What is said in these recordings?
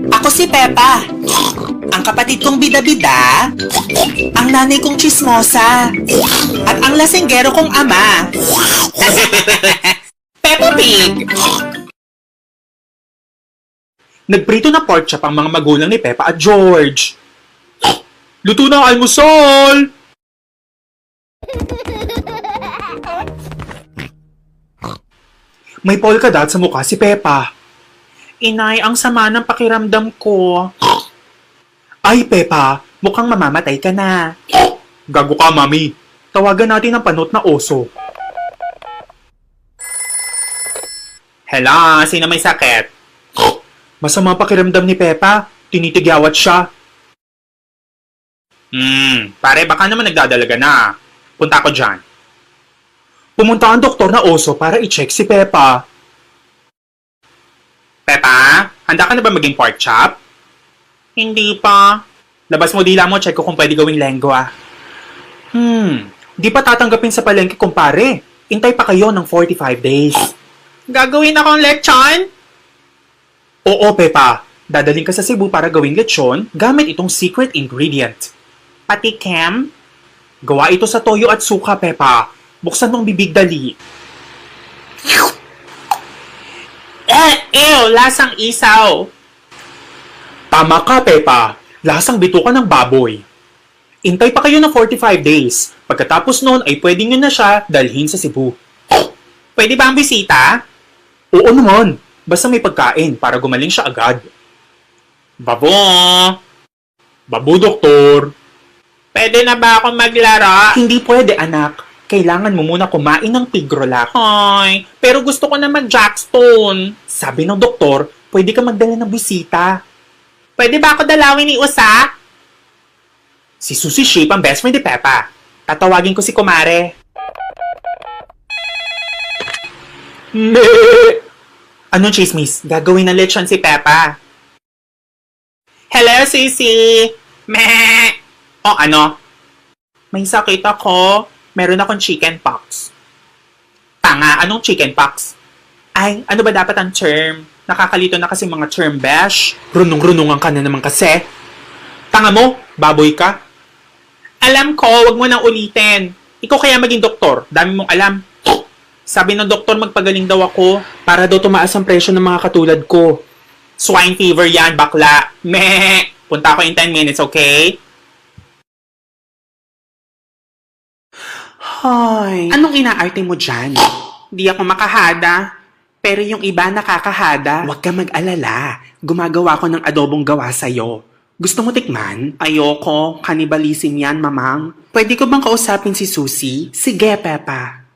Ako si Pepa. Ang kapatid kong bida-bida, ang nanay kong chismosa, at ang lasinggero kong ama. Peppa Pig! Nagprito na pork chop ang mga magulang ni Peppa at George. Luto na ang almusal! May polka dot sa mukha si Peppa. Inay, ang sama ng pakiramdam ko. Ay, Peppa, mukhang mamamatay ka na. Gago ka, Mami. Tawagan natin ang panot na oso. Hello, sino may sakit? Masama pakiramdam ni Peppa. Tinitigyawat siya. Pare, baka naman nagdadalaga na. Punta ko dyan. Pumunta ang doktor na oso para i-check si Peppa. Pepa, handa ka na ba maging pork chop? Hindi pa. Labas mo dila mo, check ko kung pwede gawing lengua. Di pa tatanggapin sa palengke, kumpare. Intay pa kayo ng 45 days. Gagawin akong lechon? Oo, Peppa. Dadaling ka sa Cebu para gawing lechon gamit itong secret ingredient. Pati Kem? Gawa ito sa toyo at suka, Peppa. Buksan mong bibig dali. Ew, lasang isaw. Tama ka, Peppa. Lasang bituka ng baboy. Intay pa kayo ng 45 days. Pagkatapos noon ay pwede nyo na siya dalhin sa Cebu. Pwede ba ang bisita? Oo naman. Basta may pagkain para gumaling siya agad. Babo! Babu, doktor. Pwede na ba ako maglaro? Hindi pwede, anak. Kailangan mo muna kumain ng pigrolak. Hoy, pero gusto ko na mag-jackstone. Sabi ng doktor, pwede ka magdala ng bisita. Pwede ba ako dalawin ni Usa? Si Susie Sheep ang best friend ni Peppa. Tatawagin ko si Kumare. Hindi! Anong chismis? Gagawin na lechon si Peppa. Hello, Sisi! Meh! O ano? May sakit ako. Meron akong chicken pox. Tanga, anong chicken pox? Ay, ano ba dapat ang term? Nakakalito na kasi mga term bash. Runong-runungan ka na naman kasi. Tanga mo, baboy ka. Alam ko, wag mo nang ulitin. Ikaw kaya maging doktor, dami mong alam. Sabi ng doktor magpagaling daw ako. Para daw tumaas ang presyo ng mga katulad ko. Swine fever yan, bakla. Meh! Punta ako in 10 minutes, okay? Hoy. Anong inaarte mo dyan? Di ako makahada. Pero yung iba nakakahada. Huwag ka mag-alala. Gumagawa ko ng adobong gawa sa'yo. Gusto mo tikman? Ayoko, kanibalism yan, mamang. Pwede ko bang kausapin si Susie? Sige, Peppa.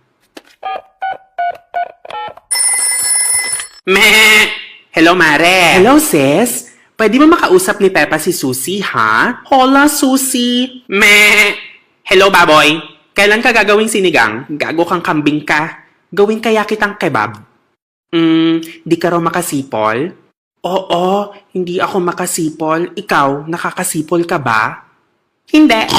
Meh! Hello, Mare. Hello, sis. Pwede mo makausap ni Peppa si Susie, ha? Hola, Susie. Meh! Hello, baboy. Kailan ka gagawing sinigang? Gago kang kambing ka. Gawin kaya kitang kebab. Di ka raw makasipol? Oo, hindi ako makasipol. Ikaw, nakakasipol ka ba? Hindi.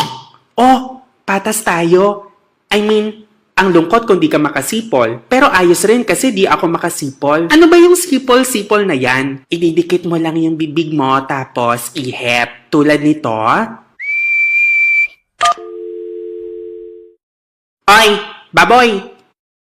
Oh, patas tayo. I mean, ang lungkot kung di ka makasipol. Pero ayos rin kasi di ako makasipol. Ano ba yung sipol-sipol na yan? Ididikit mo lang yung bibig mo tapos ihep. Tulad nito. Oy, baboy.